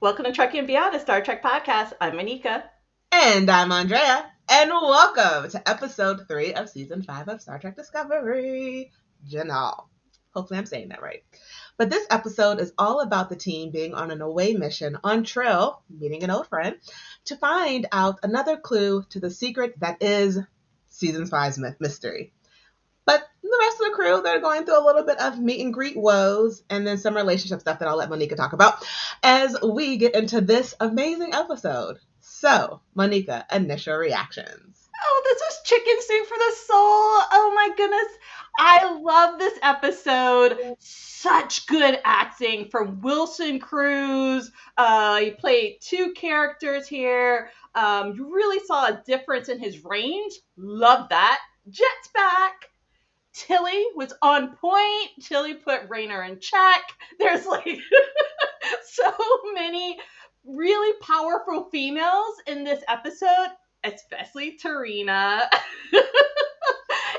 Welcome to Trekkie and Beyond, a Star Trek podcast. I'm Anika. And I'm Andrea, and welcome to episode 3 of season 5 of Star Trek Discovery, Jinaal. Hopefully I'm saying that right. But this episode is all about the team being on an away mission on Trill, meeting an old friend, to find out another clue to the secret that is season 5's mystery. But the rest of the crew, they're going through a little bit of meet and greet woes and then some relationship stuff that I'll let Monica talk about as we get into this amazing episode. So, Monica, initial reactions. Oh, this was chicken soup for the soul. Oh my goodness. I love this episode. Such good acting from Wilson Cruz. He played two characters here. You really saw a difference in his range. Love that. Jet's back. Tilly was on point. Tilly put Raynor in check. There's like so many really powerful females in this episode, especially T'Rina.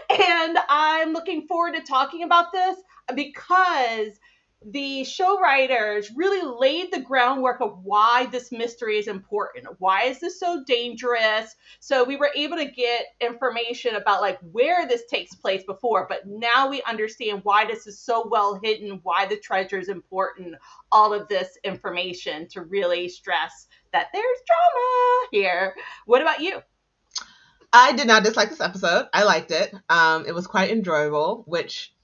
And I'm looking forward to talking about this because the show writers really laid the groundwork of why this mystery is important. Why is this so dangerous? So we were able to get information about like where this takes place before, but now we understand why this is so well hidden, why the treasure is important, all of this information to really stress that there's drama here. What about you? I did not dislike this episode. I liked it. It was quite enjoyable, which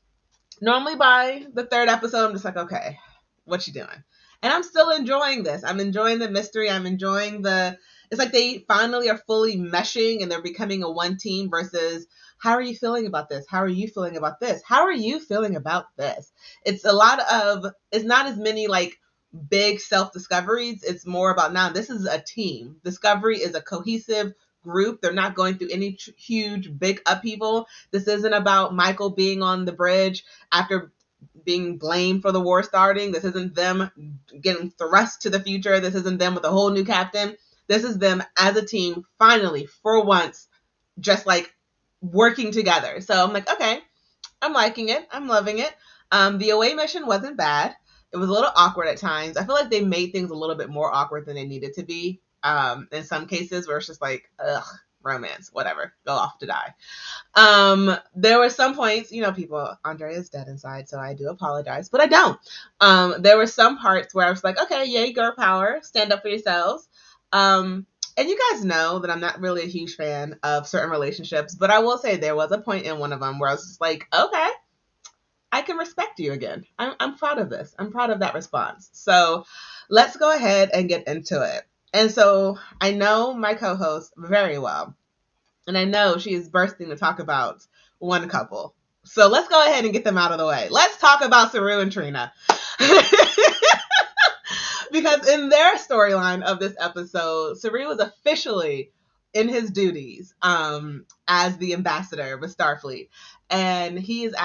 normally by the third episode, I'm just like, okay, what you doing? And I'm still enjoying this. I'm enjoying the mystery. I'm enjoying it's like they finally are fully meshing and they're becoming a one team versus how are you feeling about this? How are you feeling about this? How are you feeling about this? It's not as many like big self-discoveries. It's more about now this is a team. Discovery is a cohesive group. They're not going through any huge big upheaval. This isn't about Michael being on the bridge after being blamed for the war starting. This isn't them getting thrust to the future. This isn't them with a whole new captain. This is them as a team, finally, for once, just like working together. So I'm like, okay, I'm liking it. I'm loving it. The away mission wasn't bad. It was a little awkward at times. I feel like they made things a little bit more awkward than they needed to be. In some cases where it's just like, ugh, romance, whatever, go off to die. There were some points, Andrea is dead inside, so I do apologize, but I don't. There were some parts where I was like, okay, yay, girl power, stand up for yourselves. And you guys know that I'm not really a huge fan of certain relationships, but I will say there was a point in one of them where I was just like, okay, I can respect you again. I'm proud of this. I'm proud of that response. So let's go ahead and get into it. And so I know my co-host very well, and I know she is bursting to talk about one couple. So let's go ahead and get them out of the way. Let's talk about Saru and T'Rina. Because in their storyline of this episode, Saru was officially in his duties as the ambassador with Starfleet. And he is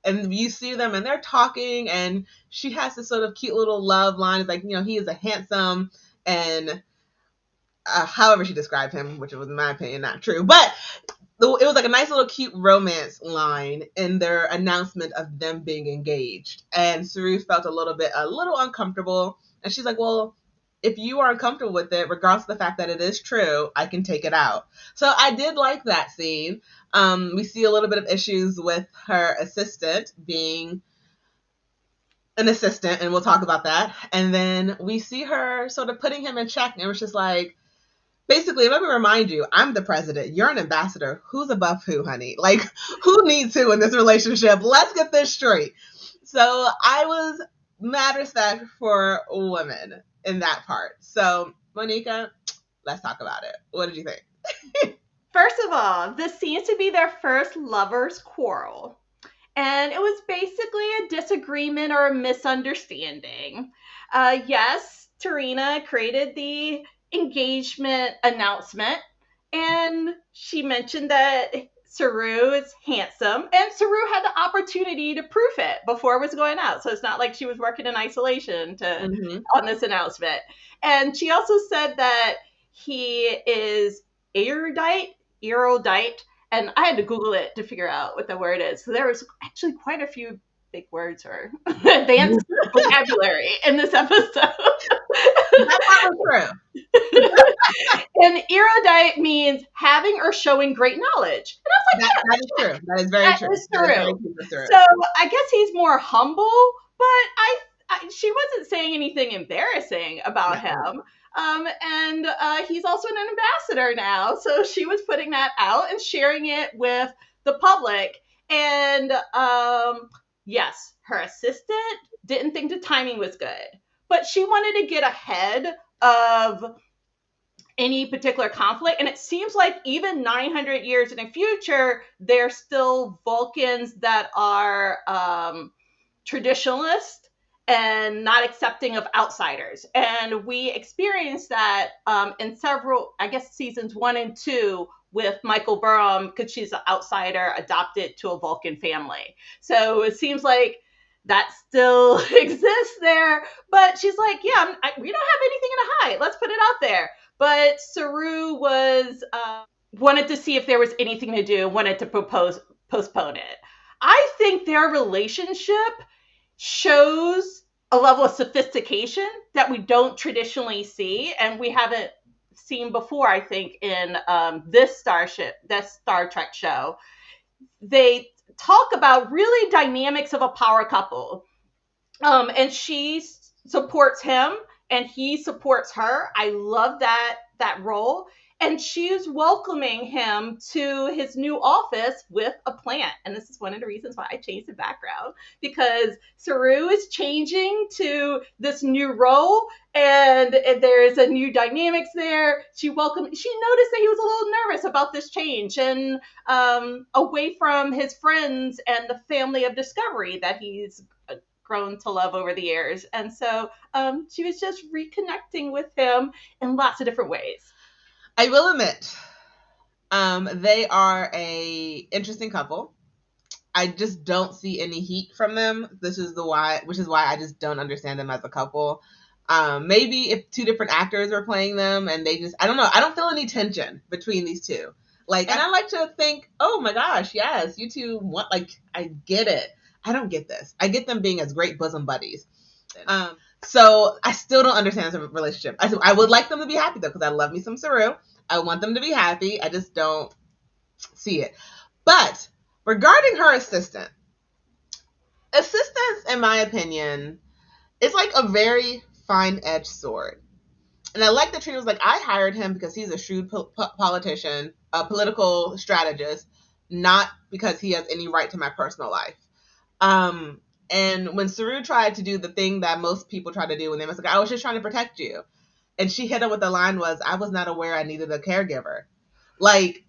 and you see them and they're talking, and she has this sort of cute little love line. It's like, he is a handsome and however she described him, which was in my opinion not true, but it was like a nice little cute romance line in their announcement of them being engaged. And Saru felt a little uncomfortable, and she's like, well, if you are uncomfortable with it, regardless of the fact that it is true, I can take it out. So I did like that scene. We see a little bit of issues with her assistant being an assistant, and we'll talk about that. And then we see her sort of putting him in check, and it's just like, basically, let me remind you, I'm the president. You're an ambassador. Who's above who, honey? Like, who needs who in this relationship? Let's get this straight. So I was mad respect for women in that part. So, Monica, let's talk about it. What did you think? First of all, this seems to be their first lovers' quarrel. And it was basically a disagreement or a misunderstanding. Yes, T'Rina created the engagement announcement, and she mentioned that Saru is handsome, and Saru had the opportunity to prove it before it was going out. So it's not like she was working in isolation on this announcement. And she also said that he is erudite, and I had to Google it to figure out what the word is. So there was actually quite a few big words or advanced vocabulary in this episode. That part was true. And erudite means having or showing great knowledge. And I was like, That is true. That is very that true. is That is very true. true for Saru. So I guess he's more humble, but she wasn't saying anything embarrassing about him. And he's also an ambassador now, so she was putting that out and sharing it with the public. And yes, her assistant didn't think the timing was good, but she wanted to get ahead of any particular conflict. And it seems like even 900 years in the future, there's still Vulcans that are traditionalist and not accepting of outsiders. And we experienced that in several, I guess, seasons 1 and 2 with Michael Burnham, because she's an outsider adopted to a Vulcan family. So it seems like that still exists there. But she's like, yeah, we don't have anything to hide. Let's put it out there. But Saru was wanted to see if there was anything to do, wanted to postpone it. I think their relationship shows a level of sophistication that we don't traditionally see, and we haven't seen before, I think, in this Star Trek show. They talk about really dynamics of a power couple. And she supports him and he supports her. I love that role. And she's welcoming him to his new office with a plant. And this is one of the reasons why I changed the background, because Saru is changing to this new role and there's a new dynamics there. She noticed that he was a little nervous about this change and away from his friends and the family of Discovery that he's grown to love over the years. And so she was just reconnecting with him in lots of different ways. I will admit, they are a interesting couple. I just don't see any heat from them. Which is why I just don't understand them as a couple. Maybe if 2 different actors were playing them and they just, I don't know. I don't feel any tension between these 2. Like, and I like to think, oh my gosh, yes, you 2 want, like, I get it. I don't get this. I get them being as great bosom buddies. So I still don't understand the relationship. I would like them to be happy though, because I love me some Saru. I want them to be happy. I just don't see it. But regarding her assistants, in my opinion, is like a very fine-edged sword. And I like that Trina was like, I hired him because he's a shrewd politician, a political strategist, not because he has any right to my personal life. And when Saru tried to do the thing that most people try to do when they was like, I was just trying to protect you. And she hit him with the line was, I was not aware I needed a caregiver. Like,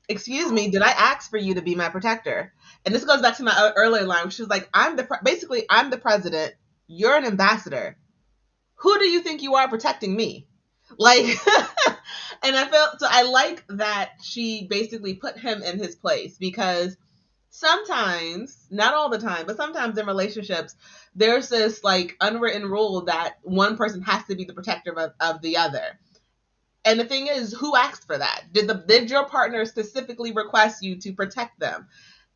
excuse me, did I ask for you to be my protector? And this goes back to my earlier line, which was like, I'm the president. You're an ambassador. Who do you think you are protecting me? Like, and I like that she basically put him in his place, because sometimes, not all the time, but sometimes in relationships, there's this like unwritten rule that one person has to be the protector of the other. And the thing is, who asked for that? Did your partner specifically request you to protect them?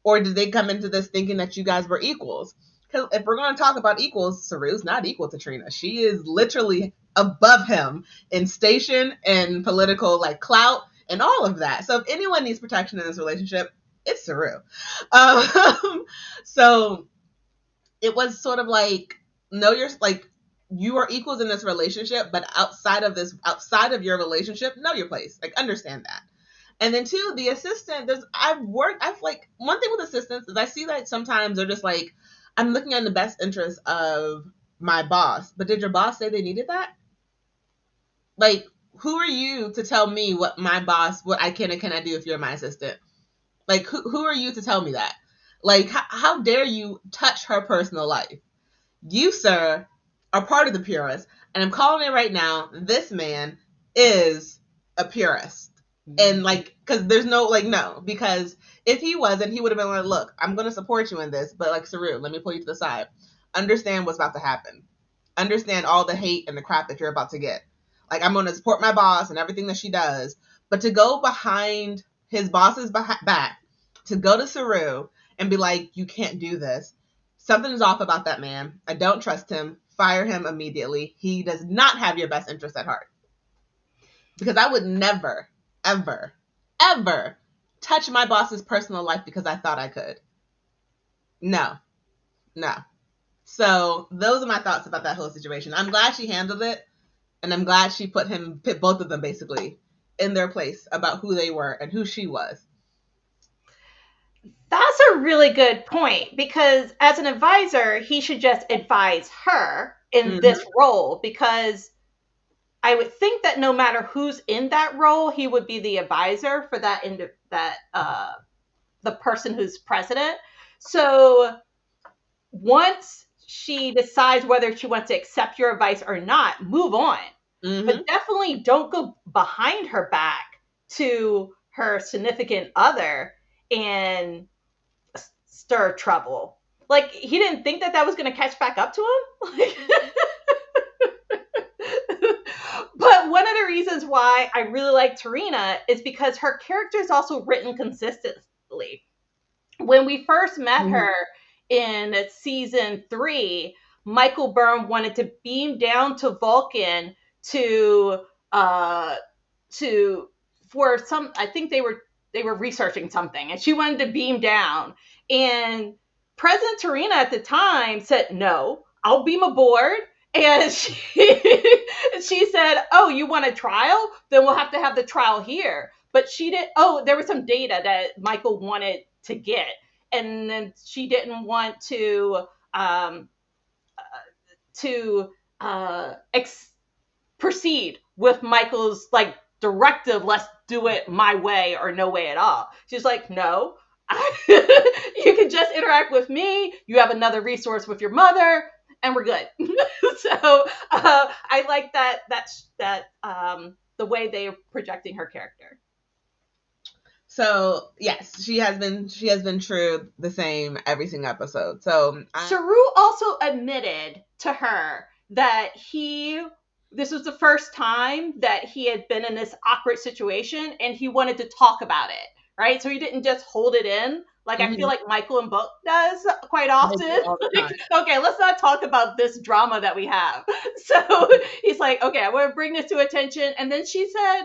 Or did they come into this thinking that you guys were equals? Because if we're going to talk about equals, Saru's not equal to T'Rina. She is literally above him in station and political like clout and all of that. So if anyone needs protection in this relationship, it's Saru. So it was sort of like, you are equals in this relationship, but outside of your relationship, know your place. Like, understand that. And then 2, the assistant, one thing with assistants is I see that sometimes they're just like, I'm looking at the best interest of my boss. But did your boss say they needed that? Like, who are you to tell me what I can and cannot do if you're my assistant? Like, who are you to tell me that? Like, how dare you touch her personal life? You, sir, are part of the purists, and I'm calling it right now. This man is a purist. And like, because there's no, like, no, because if he wasn't, he would have been like, look, I'm going to support you in this, but like, Saru, let me pull you to the side. Understand what's about to happen. Understand all the hate and the crap that you're about to get. Like, I'm going to support my boss and everything that she does, but to go behind his boss's back, to go to Saru and be like, you can't do this. something is off about that man. I don't trust him. Fire him immediately. He does not have your best interest at heart. Because I would never, ever, ever touch my boss's personal life because I thought I could. No, no. So those are my thoughts about that whole situation. I'm glad she handled it, and I'm glad she put both of them basically in their place about who they were and who she was. That's a really good point, because as an advisor, he should just advise her in this role, because I would think that no matter who's in that role, he would be the advisor for the person who's president. So once she decides whether she wants to accept your advice or not, move on. But definitely don't go behind her back to her significant other and stir trouble. Like, he didn't think that was going to catch back up to him. But one of the reasons why I really like T'Rina is because her character is also written consistently. When we first met her in season 3, Michael Burnham wanted to beam down to Vulcan to for some, I think they were researching something, and she wanted to beam down, and President T'Rina at the time said, no, I'll beam aboard. And she said, oh, you want a trial? Then we'll have to have the trial here. But she did. Oh, there was some data that Michael wanted to get, and then she didn't want to proceed with Michael's like directive. Let's do it my way or no way at all. She's like, no, you can just interact with me. You have another resource with your mother, and we're good. So I like that the way they are projecting her character. So yes, she has been true the same every single episode. So Saru also admitted to her that this was the first time that he had been in this awkward situation, and he wanted to talk about it, right? So he didn't just hold it in. Like, I feel like Michael and Book does quite often. Like, okay, let's not talk about this drama that we have. So he's like, okay, I want to bring this to attention. And then she said,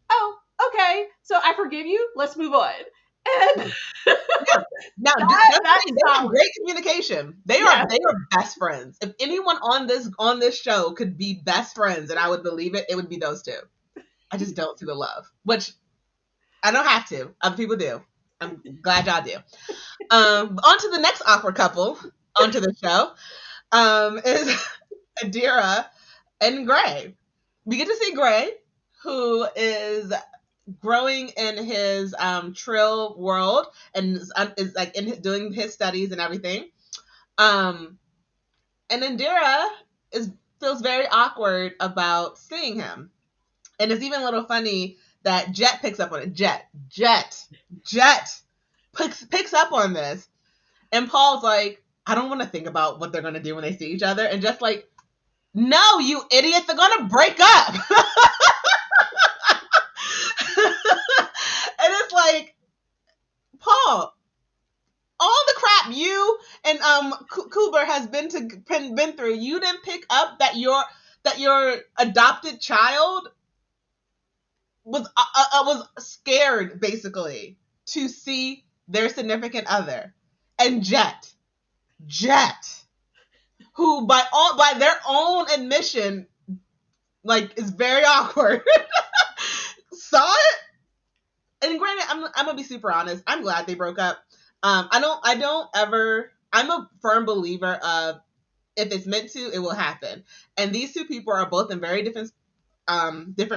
oh, okay, so I forgive you. Let's move on. And now they have great communication. They are best friends. If anyone on this show could be best friends, and I would believe it, it would be those two. I just don't see the love, which I don't have to. Other people do. I'm glad y'all do. On to the next awkward couple onto the show is Indira and Gray. We get to see Gray, who is growing in his Trill world and is like doing his studies and everything. And Indira feels very awkward about seeing him, and it's even a little funny that Jet picks up on it. Jet picks up on this, and Paul's like, I don't want to think about what they're gonna do when they see each other, and just like, no, you idiots, they're gonna break up. And it's like, Paul, all the crap you and Culber has been through, you didn't pick up that your adopted child was scared basically to see their significant other, and Jet, who by their own admission, like, is very awkward, saw it. And granted, I'm gonna be super honest. I'm glad they broke up. I'm a firm believer of, if it's meant to, it will happen. And these two people are both in very different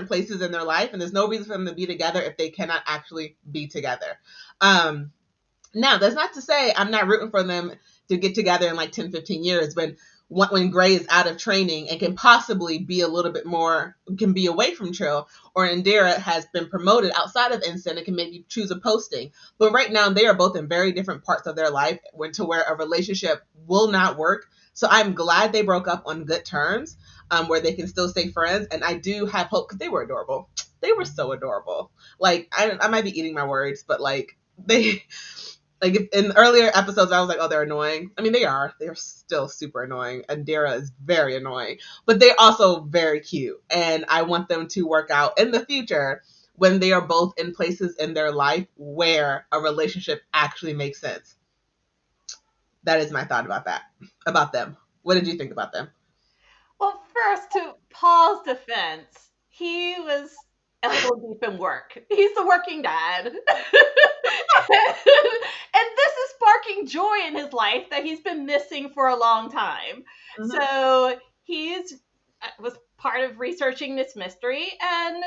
places in their life, and there's no reason for them to be together if they cannot actually be together. Now, that's not to say I'm not rooting for them to get together in like 10, 15 years when Gray is out of training and can possibly be a little bit more, can be away from Trill, or Indira has been promoted outside of Ensign and can maybe choose a posting. But right now, they are both in very different parts of their life where a relationship will not work. So I'm glad they broke up on good terms, where they can still stay friends. And I do have hope, because they were adorable. They were so adorable. Like, I might be eating my words, but like, Like in earlier episodes, I was like, oh, they're annoying. I mean, they are. They're still super annoying. And Dara is very annoying, but they're also very cute. And I want them to work out in the future when they are both in places in their life where a relationship actually makes sense. That is my thought about that, about them. What did you think about them? Well, first, to Paul's defense, he was elbow deep in work. He's the working dad. And this is sparking joy in his life that he's been missing for a long time. Mm-hmm. So he's was part of researching this mystery, and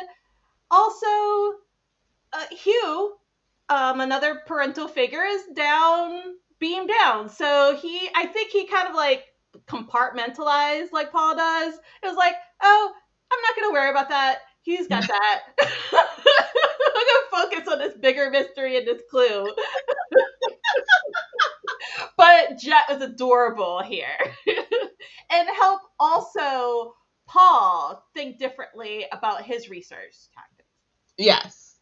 also Hugh, another parental figure, is beamed down. So I think he kind of like compartmentalized like Paul does. It was like, oh, I'm not gonna worry about that. Hugh's got that. I'm gonna focus on this bigger mystery and this clue. But Jet was adorable here, and help also Paul think differently about his research tactics. Yes.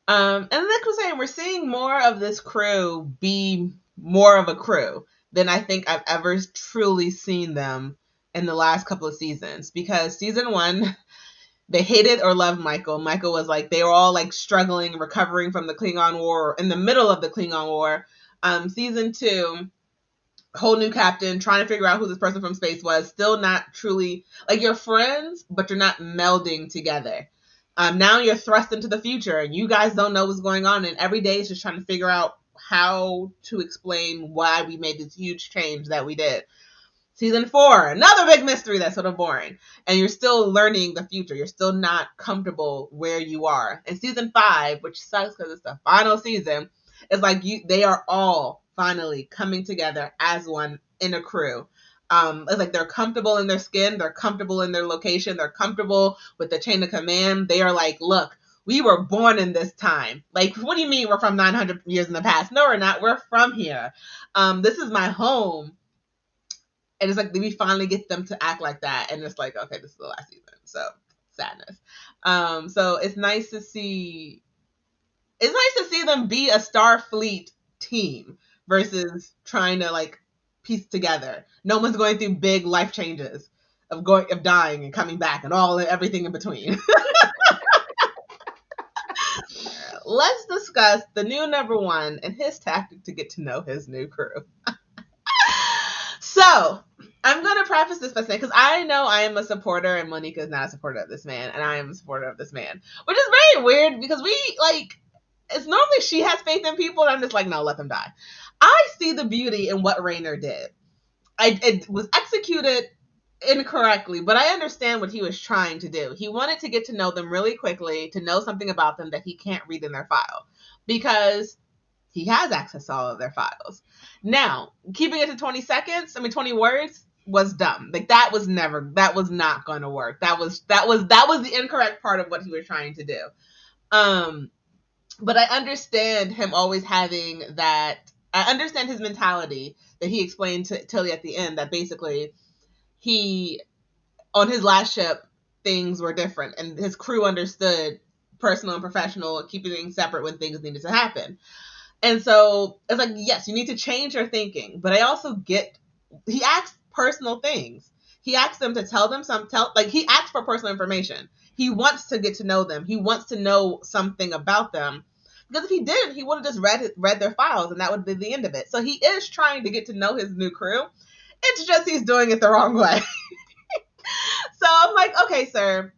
And like I was saying, we're seeing more of this crew be more of a crew than I think I've ever truly seen them in the last couple of seasons. Because season one, they hated or loved Michael. Michael was like, they were all like struggling, recovering from the Klingon War, or in the middle of the Klingon War. Season two, whole new captain, trying to figure out who this person from space was, still not truly like you're friends, but you're not melding together. Now you're thrust into the future and you guys don't know what's going on, and every day is just trying to figure out how to explain why we made this huge change that we did. Season four, another big mystery that's sort of boring. And you're still learning the future. You're still not comfortable where you are. And season five, which sucks because it's the final season, is like they are all finally coming together as one in a crew. It's like they're comfortable in their skin, they're comfortable in their location, they're comfortable with the chain of command. They are like, look, we were born in this time. Like, what do you mean we're from 900 years in the past? No, we're not. We're from here. This is my home. And it's like we finally get them to act like that, and it's like, okay, this is the last season, so sadness. So it's nice to see. It's nice to see them be a Starfleet team versus trying to like piece together. No one's going through big life changes of dying and coming back and everything in between. Let's discuss the new number one and his tactic to get to know his new crew. So, I'm going to preface this by saying, because I know I am a supporter and Monica is not a supporter of this man, and I am a supporter of this man, which is very weird because it's normally she has faith in people, and I'm just like, no, let them die. I see the beauty in what Raynor did. It was executed incorrectly, but I understand what he was trying to do. He wanted to get to know them really quickly, to know something about them that he can't read in their file, because he has access to all of their files. Now, keeping it to 20 words was dumb. Like that was not going to work. That was the incorrect part of what he was trying to do. But I understand him always having that. I understand his mentality that he explained to Tilly at the end, that basically he, on his last ship, things were different and his crew understood personal and professional, keeping things separate when things needed to happen. And so it's like, yes, you need to change your thinking. But I also get, he asks personal things. He asks them to tell them he asks for personal information. He wants to get to know them. He wants to know something about them. Because if he didn't, he would have just read their files and that would be the end of it. So he is trying to get to know his new crew. It's just he's doing it the wrong way. So I'm like, okay, sir.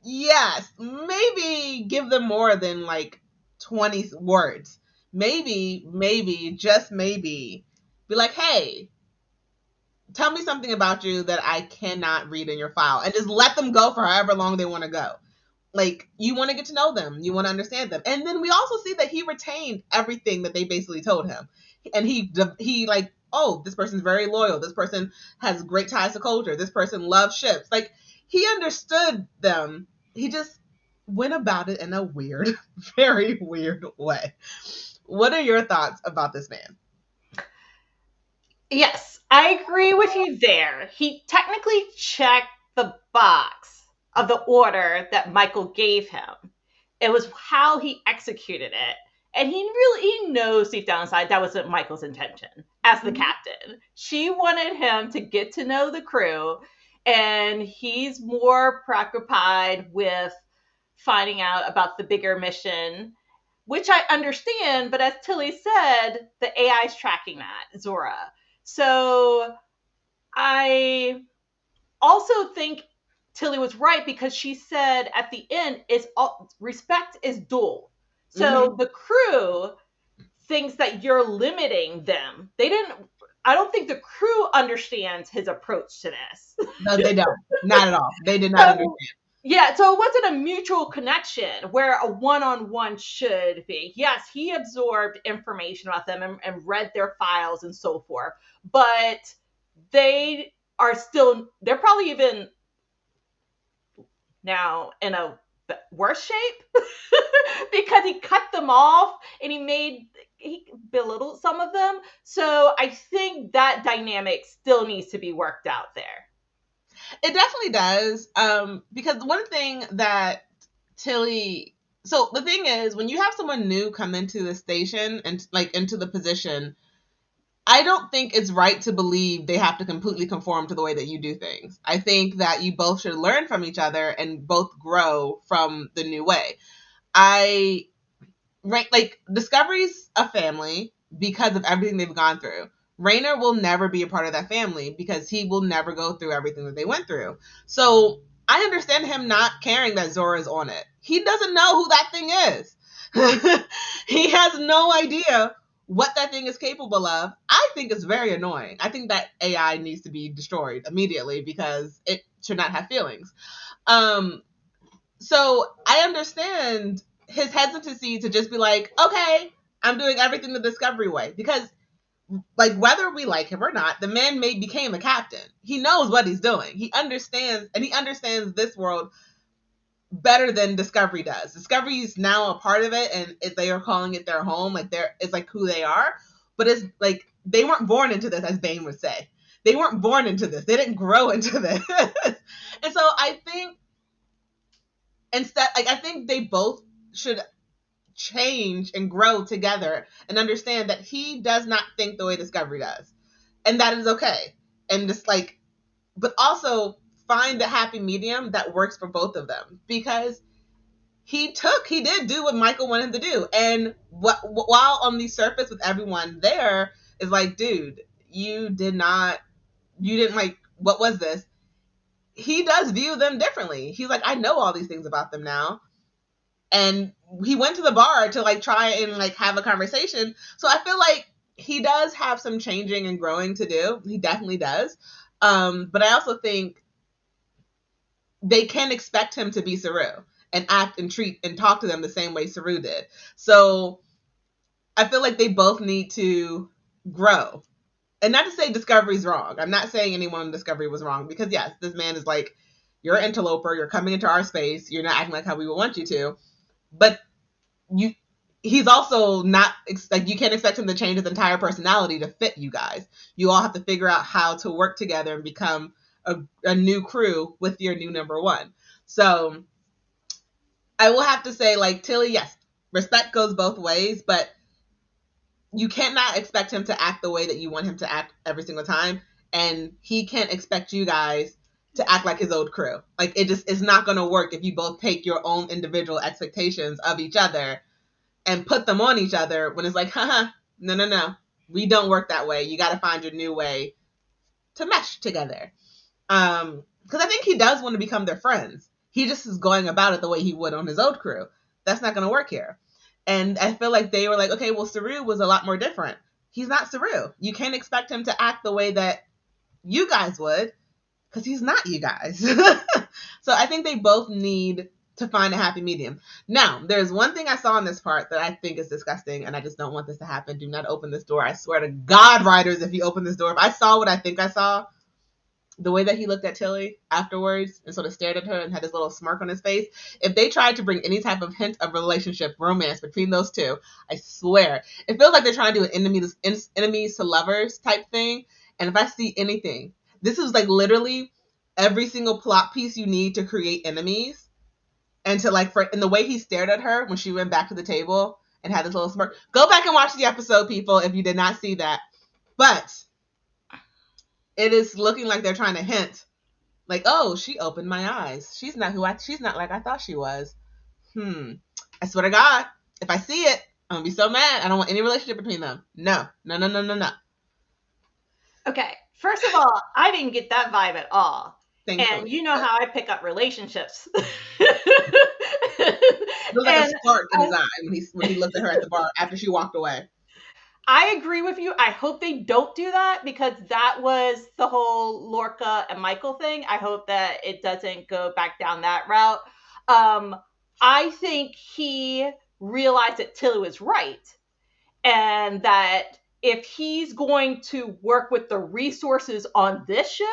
Yes, maybe give them more than like 20 words. Maybe, just maybe, be like, hey, tell me something about you that I cannot read in your file. And just let them go for however long they want to go. Like, you want to get to know them. You want to understand them. And then we also see that he retained everything that they basically told him. And he like, oh, this person's very loyal. This person has great ties to culture. This person loves ships. Like, he understood them. He just went about it in a weird, very weird way. What are your thoughts about this man? Yes, I agree with you there. He technically checked the box of the order that Michael gave him. It was how he executed it. And he knows deep down inside that wasn't Michael's intention as the captain. She wanted him to get to know the crew, and he's more preoccupied with finding out about the bigger mission, which I understand, but as Tilly said, the AI is tracking that, Zora. So I also think Tilly was right because she said at the end is respect is dual. So the crew thinks that you're limiting them. They didn't. I don't think the crew understands his approach to this. No, they don't. Not at all. They did not understand. Yeah, so it wasn't a mutual connection where a one-on-one should be. Yes, he absorbed information about them and read their files and so forth, but they are still, they're probably even now in a worse shape because he cut them off and he belittled some of them. So I think that dynamic still needs to be worked out there. It definitely does. Because one thing that Tilly, so the thing is, when you have someone new come into the station and like into the position, I don't think it's right to believe they have to completely conform to the way that you do things. I think that you both should learn from each other and both grow from the new way. Like Discovery's a family because of everything they've gone through. Raynor will never be a part of that family because he will never go through everything that they went through. So I understand him not caring that Zora's on it. He doesn't know who that thing is. He has no idea what that thing is capable of. I think it's very annoying. I think that AI needs to be destroyed immediately because it should not have feelings. So I understand his hesitancy to just be like, okay, I'm doing everything the Discovery way. Because, like, whether we like him or not, the man became a captain. He knows what he's doing. He understands, and he understands this world better than Discovery does. Discovery is now a part of it, and they are calling it their home. Like, it's like who they are. But it's like, they weren't born into this, as Bane would say. They weren't born into this. They didn't grow into this. And so I think I think they both should change and grow together and understand that he does not think the way Discovery does. And that is okay. And just like, but also find the happy medium that works for both of them, because he did do what Michael wanted him to do. And while on the surface with everyone there is like, dude, you didn't like, what was this? He does view them differently. He's like, I know all these things about them now. And he went to the bar to like try and like have a conversation. So I feel like he does have some changing and growing to do. He definitely does. But I also think they can expect him to be Saru and act and treat and talk to them the same way Saru did. So I feel like they both need to grow. And not to say Discovery's wrong. I'm not saying anyone in Discovery was wrong, because yes, this man is like, you're an interloper, you're coming into our space, you're not acting like how we would want you to. But he's also not like, you can't expect him to change his entire personality to fit you guys. You all have to figure out how to work together and become a new crew with your new number one. So I will have to say, like, Tilly, yes, respect goes both ways, but you cannot expect him to act the way that you want him to act every single time. And he can't expect you guys to act like his old crew. Like, it's not going to work if you both take your own individual expectations of each other and put them on each other when it's like, no. We don't work that way. You got to find your new way to mesh together. Because I think he does want to become their friends. He just is going about it the way he would on his old crew. That's not going to work here. And I feel like they were like, okay, well, Saru was a lot more different. He's not Saru. You can't expect him to act the way that you guys would, because he's not you guys. So I think they both need to find a happy medium. Now, there's one thing I saw in this part that I think is disgusting, and I just don't want this to happen. Do not open this door. I swear to God, writers, if you open this door, if I saw what I think I saw, the way that he looked at Tilly afterwards and sort of stared at her and had this little smirk on his face, if they tried to bring any type of hint of relationship, romance between those two, I swear, it feels like they're trying to do an enemies to lovers type thing. And if I see anything, this is like literally every single plot piece you need to create enemies. And to like, in the way he stared at her when she went back to the table and had this little smirk. Go back and watch the episode, people, if you did not see that. But it is looking like they're trying to hint, like, oh, she opened my eyes. She's not she's not like I thought she was. I swear to God, if I see it, I'm gonna be so mad. I don't want any relationship between them. No, no, no, no, no, no. Okay, first of all, I didn't get that vibe at all. And Thankfully. you know how I pick up relationships. It was like a And spark in his eye when he looked at her at the bar after she walked away. I agree with you. I hope they don't do that because that was the whole Lorca and Michael thing. I hope that it doesn't go back down that route. Um, I think he realized that Tilly was right and that if he's going to work with the resources on this ship,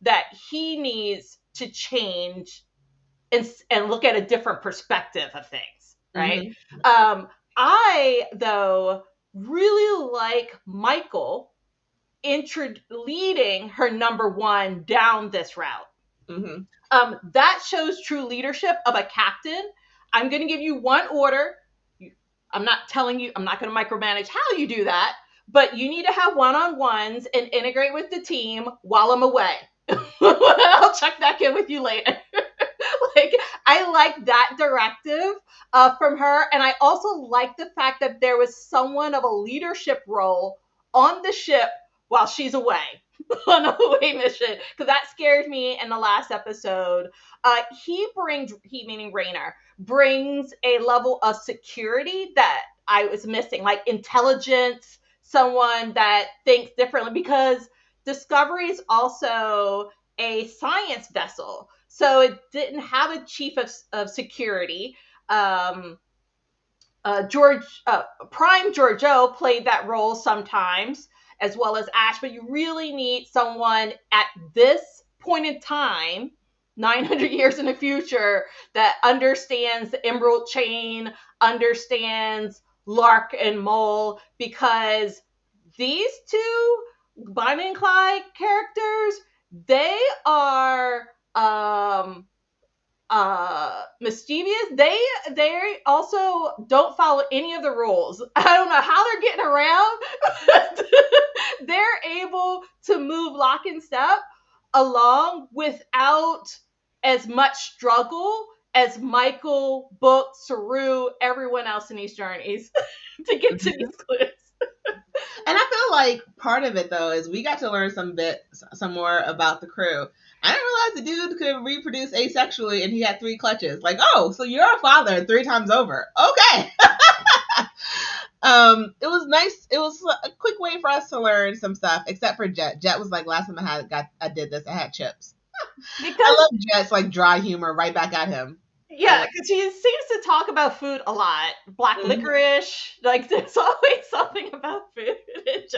that he needs to change and look at a different perspective of things, right? I, though, really like Michael leading her number one down this route. That shows true leadership of a captain. I'm going to give you one order. I'm not telling you, I'm not going to micromanage how you do that, but you need to have one-on-ones and integrate with the team while I'm away. I'll check back in with you later. Like, I like that directive from her. And I also like the fact that there was someone of a leadership role on the ship while she's away on a away mission. Because that scared me in the last episode. He meaning Raynor, brings a level of security that I was missing, like intelligence, someone that thinks differently, because Discovery is also a science vessel. So it didn't have a chief of security. Prime Georgiou played that role sometimes, as well as Ash, but you really need someone at this point in time, 900 years in the future, that understands the Emerald Chain, understands Lark and Mole, because these two Bonnie and Clyde characters, they are mischievous. They also don't follow any of the rules. I don't know how they're getting around, but they're able to move lock and step along without as much struggle as Michael, Book, Saru, everyone else in these journeys to get to these clues. And I feel like part of it, though, is we got to learn some more about the crew. I didn't realize the dude could reproduce asexually and he had 3 clutches. Like, oh, so you're a father 3 times over. Okay. It was nice. It was a quick way for us to learn some stuff, except for Jet. Jet was like, last time I did this, I had chips. Because I love Jet's like dry humor right back at him. Yeah, because he seems to talk about food a lot. Black licorice, like there's always something about food.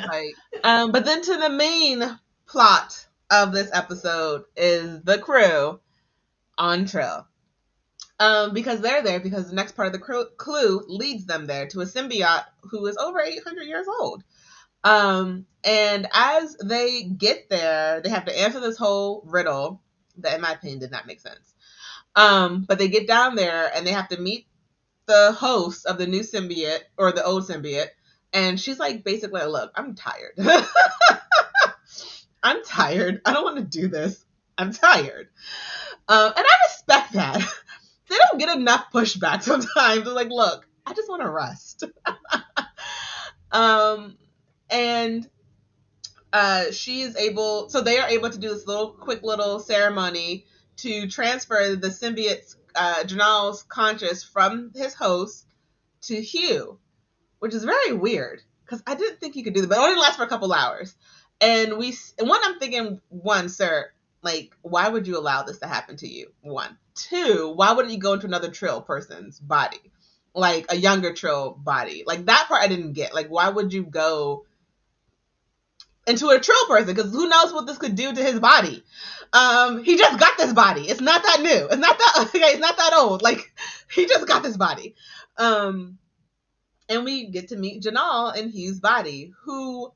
Right. But then to the main plot of this episode is the crew on Trill. Because they're there because the next part of the clue leads them there to a symbiote who is over 800 years old. And as they get there, they have to answer this whole riddle that, in my opinion, did not make sense. But they get down there and they have to meet the host of the new symbiote or the old symbiote. And she's like, basically, look, I'm tired. I'm tired. I don't want to do this. I'm tired. And I respect that. They don't get enough pushback sometimes. They're like, look, I just want to rest. And she is able, so they are able to do this quick little ceremony to transfer the symbiote's, Jinaal's conscious from his host to Hugh, which is very weird because I didn't think he could do that, but it only lasts for a couple hours. And I'm thinking, one, sir, like, why would you allow this to happen to you? 1. 2, why wouldn't you go into another Trill person's body? Like a younger Trill body. Like that part I didn't get. Like, why would you go into a Trill person? Because who knows what this could do to his body. He just got this body. It's not that new. It's not that old. Like, he just got this body. And we get to meet Jinaal in Hugh's body, who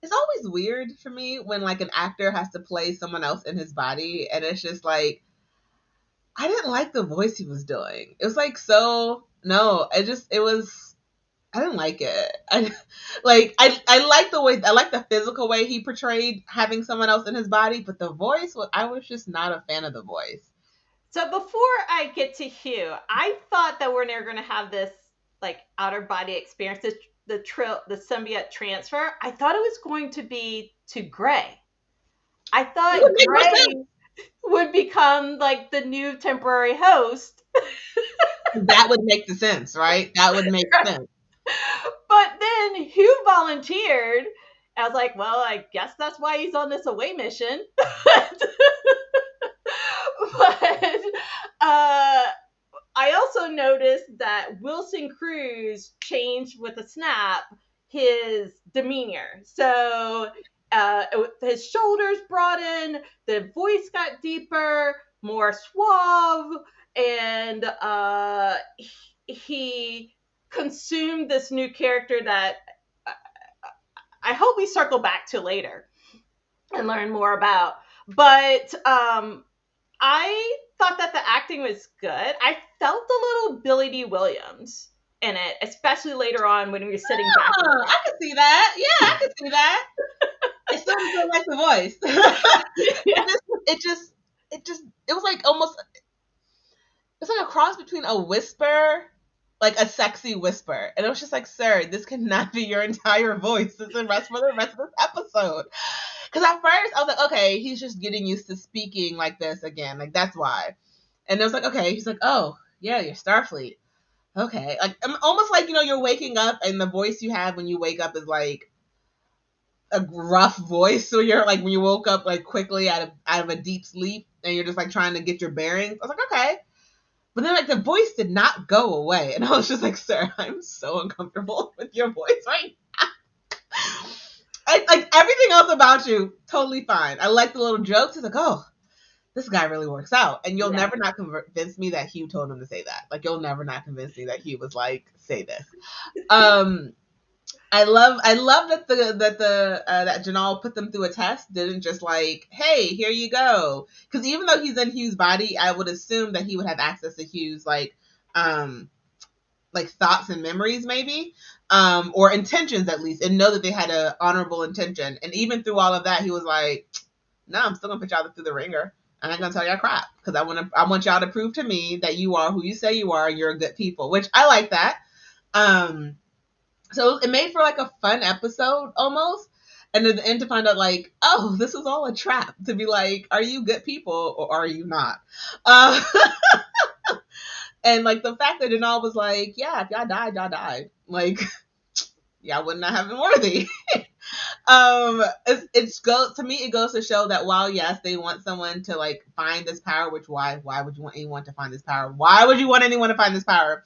is always weird for me when like an actor has to play someone else in his body, and it's just like, I didn't like the voice he was doing. It was like, it was I didn't like it. I like the way, I like the physical way he portrayed having someone else in his body, but the voice, I was just not a fan of the voice. So before I get to Hugh, I thought that we're never going to have this like outer body experience, the Trill, the symbiote transfer. I thought it was going to be to Gray. I It would thought make more sense. Gray would become like the new temporary host. That would make the sense, right? That would make sense. But then Hugh volunteered. I was like, well, I guess that's why he's on this away mission. But I also noticed that Wilson Cruz changed with a snap his demeanor. So his shoulders broadened, the voice got deeper, more suave, and he consumed this new character that I hope we circle back to later and learn more about. But I thought that the acting was good. I felt a little Billy D. Williams in it, especially later on when we were sitting back. Oh, I could see that. Yeah, I could see that. I still don't like the voice. Yeah. it just, it was like almost, it's like a cross between a whisper, like a sexy whisper, and it was just like, sir, this cannot be your entire voice. This is the rest for the rest of this episode. Because at first I was like, okay, he's just getting used to speaking like this again, like that's why. And it was like, okay, he's like, oh yeah, you're Starfleet. Okay, like almost like, you're waking up and the voice you have when you wake up is like a gruff voice. So you're like, when you woke up like quickly out of a deep sleep and you're just like trying to get your bearings. I was like, okay. But then like the voice did not go away. And I was just like, sir, I'm so uncomfortable with your voice right now. Like everything else about you, totally fine. I like the little jokes. It's like, oh, this guy really works out. And you'll Yeah. never not convince me that Hugh told him to say that. Like you'll never not convince me that Hugh was like, say this. I love that Jinaal put them through a test. Didn't just like, hey, here you go. Because even though he's in Hugh's body, I would assume that he would have access to Hugh's um like thoughts and memories, maybe, or intentions at least, and know that they had a honorable intention. And even through all of that, he was like, no, I'm still gonna put y'all through the ringer. I'm not gonna tell y'all crap because I want y'all to prove to me that you are who you say you are. You're good people, which I like that. So it made for like a fun episode almost. And at the end to find out like, oh, this was all a trap to be like, are you good people or are you not? Uh, and like the fact that Jinaal was like, yeah, if y'all died, y'all died. Like, y'all would not have been worthy. It's go to me. It goes to show that while yes, they want someone to like find this power, which why would you want anyone to find this power? Why would you want anyone to find this power?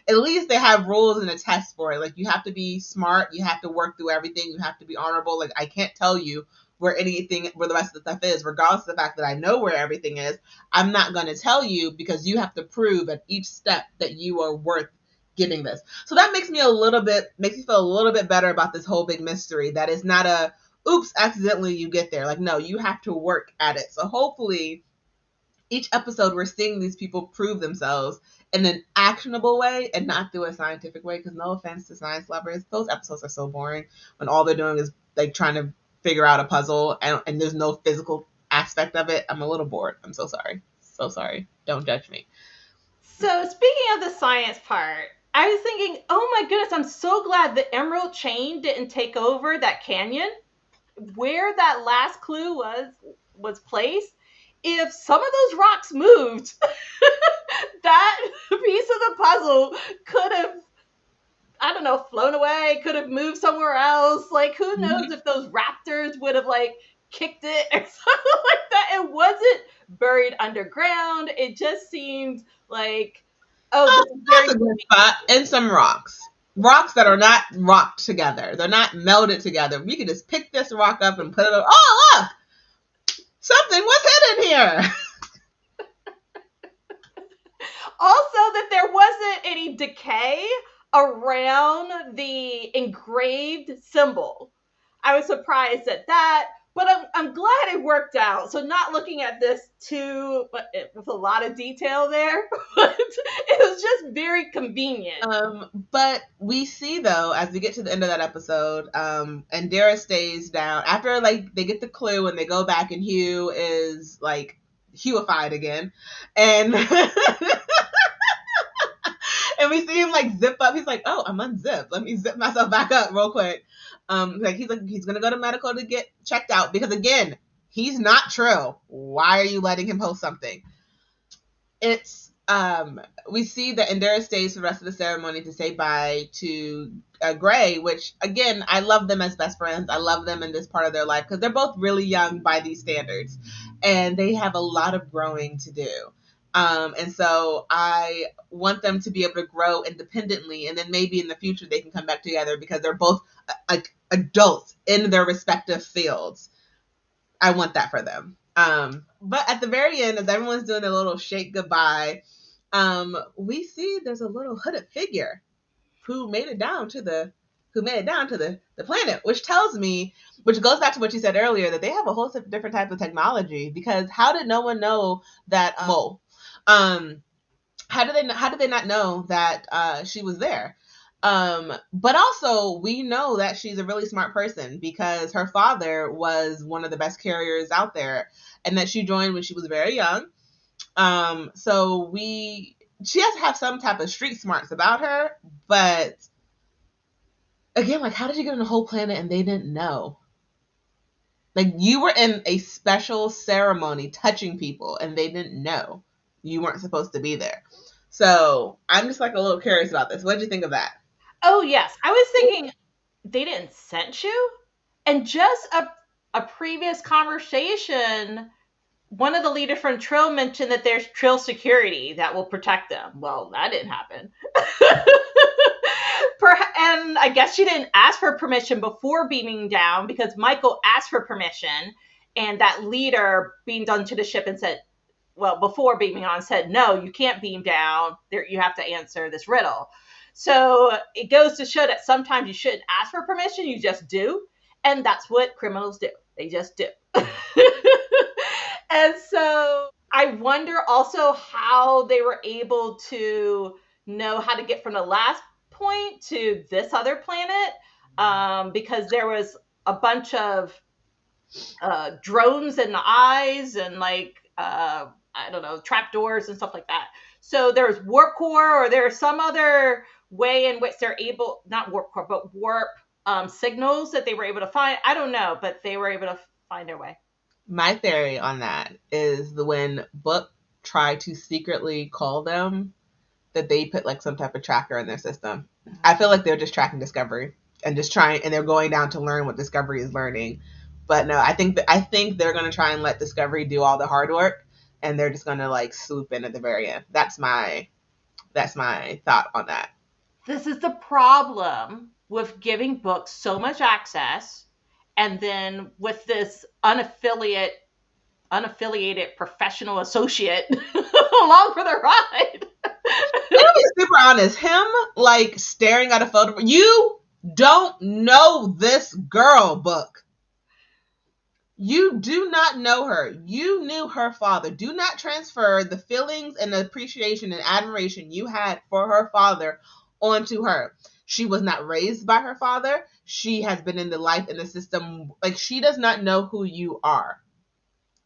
At least they have rules and a test for it. Like you have to be smart, you have to work through everything, you have to be honorable. Like I can't tell you where the rest of the stuff is, regardless of the fact that I know where everything is. I'm not going to tell you because you have to prove at each step that you are worth getting this. So that makes me feel a little bit better about this whole big mystery. That is not a oops, accidentally you get there. Like no, you have to work at it. So hopefully each episode we're seeing these people prove themselves in an actionable way and not through a scientific way. Because no offense to science lovers, those episodes are so boring when all they're doing is like trying to figure out a puzzle and there's no physical aspect of it. I'm a little bored. I'm so sorry. So sorry. Don't judge me. So speaking of the science part, I was thinking, oh my goodness, I'm so glad the emerald chain didn't take over that canyon where that last clue was placed. If some of those rocks moved, that piece of the puzzle could have, I don't know, flown away, could have moved somewhere else. Like, who knows if those raptors would have, like, kicked it or something like that. It wasn't buried underground. It just seemed like, oh, Oh, this is very. that's a good spot. And some rocks. Rocks that are not rocked together. They're not melded together. We could just pick this rock up and put it on. Oh, look! Something was hidden here. Also, that there wasn't any decay around the engraved symbol. I was surprised at that. but I'm glad it worked out. So not looking at this too, but with a lot of detail there, but it was just very convenient. But we see though, as we get to the end of that episode, and Dara stays down after like they get the clue and they go back and Hugh is like Hughfied again, and and we see him like zip up. He's like, "Oh, I'm unzipped. Let me zip myself back up real quick." Like he's gonna go to medical to get checked out because again, he's not Trill. Why are you letting him post something? It's we see that Indira stays for the rest of the ceremony to say bye to Gray, which again I love them as best friends. I love them in this part of their life because they're both really young by these standards, and they have a lot of growing to do. And so I want them to be able to grow independently, and then maybe in the future they can come back together because they're both like adults in their respective fields. I want that for them. But at the very end, as everyone's doing a little shake goodbye, we see there's a little hooded figure who made it down to the planet, which tells me, which goes back to what you said earlier, that they have a whole different type of technology. Because how did no one know that how did they not know that she was there? But also we know that she's a really smart person because her father was one of the best carriers out there, and that she joined when she was very young. So she has to have some type of street smarts about her, but again, like, how did you get on a whole planet and they didn't know? Like, you were in a special ceremony touching people and they didn't know you weren't supposed to be there. So I'm just like a little curious about this. What did you think of that? Oh yes, I was thinking they didn't sense you, and just a previous conversation, one of the leaders from Trill mentioned that there's Trill security that will protect them. Well, that didn't happen. And I guess she didn't ask for permission before beaming down because Michael asked for permission, and that leader beamed onto the ship and said, well, before beaming on, said, no, you can't beam down. There, you have to answer this riddle. So it goes to show that sometimes you shouldn't ask for permission, you just do. And that's what criminals do. They just do. And so I wonder also how they were able to know how to get from the last point to this other planet, because there was a bunch of drones in the eyes and like I don't know, trapdoors and stuff like that. So there's warp core, or there's some other way in which they're able, not warp core, but warp signals that they were able to find. I don't know, but they were able to find their way. My theory on that is when Book tried to secretly call them, that they put like some type of tracker in their system. I feel like they're just tracking Discovery and just trying, and they're going down to learn what Discovery is learning. But no, I think they're going to try and let Discovery do all the hard work, and they're just going to like swoop in at the very end. That's my thought on that. This is the problem with giving Books so much access, and then with this unaffiliated professional associate along for the ride. To be super honest, him like staring at a photo, you don't know this girl, Book. You do not know her. You knew her father. Do not transfer the feelings and the appreciation and admiration you had for her father onto her. She was not raised by her father. She has been in the life in the system. Like, she does not know who you are.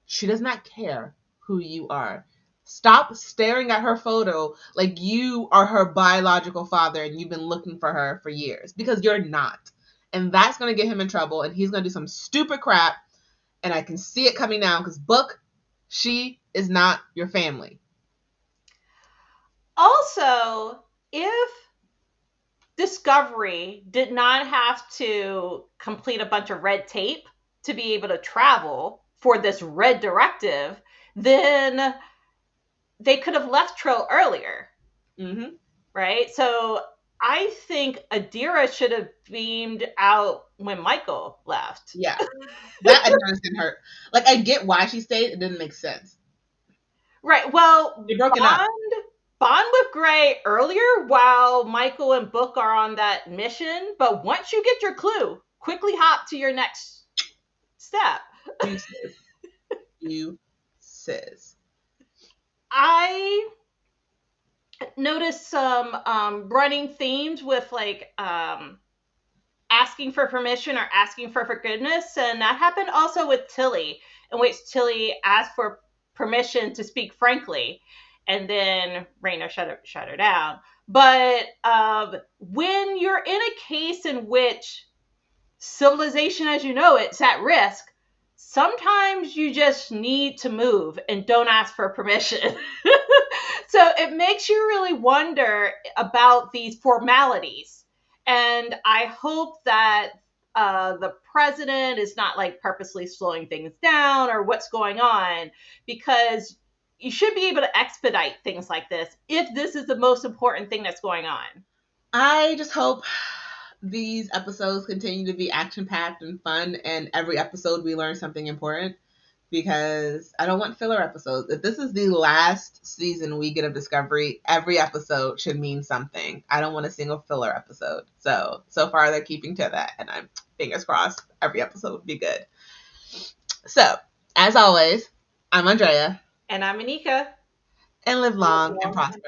She does not care who you are. Stop staring at her photo like you are her biological father and you've been looking for her for years, because you're not. And that's going to get him in trouble, and he's going to do some stupid crap. And I can see it coming down because Book, she is not your family. Also, if Discovery did not have to complete a bunch of red tape to be able to travel for this red directive, then they could have left Trill earlier. Mm-hmm. Right? So I think Adira should have beamed out when Michael left. Yeah. That I understand her. Like, I get why she stayed. It didn't make sense. Right. Well, They broken up. Bond with Gray earlier while Michael and Book are on that mission. But once you get your clue, quickly hop to your next step. You sis. You sis. I noticed some running themes with like asking for permission or asking for forgiveness, and that happened also with Tilly, in which Tilly asked for permission to speak frankly, and then Raina shut her down. But when you're in a case in which civilization as you know it's at risk, sometimes you just need to move and don't ask for permission. So it makes you really wonder about these formalities. And I hope that the president is not like purposely slowing things down or what's going on, because you should be able to expedite things like this if this is the most important thing that's going on. I just hope these episodes continue to be action packed and fun, and every episode we learn something important, because I don't want filler episodes. If this is the last season we get of Discovery, every episode should mean something. I don't want a single filler episode. So far they're keeping to that, and I'm fingers crossed every episode would be good. So, as always, I'm Andrea. And I'm Anika. And live long and prosper.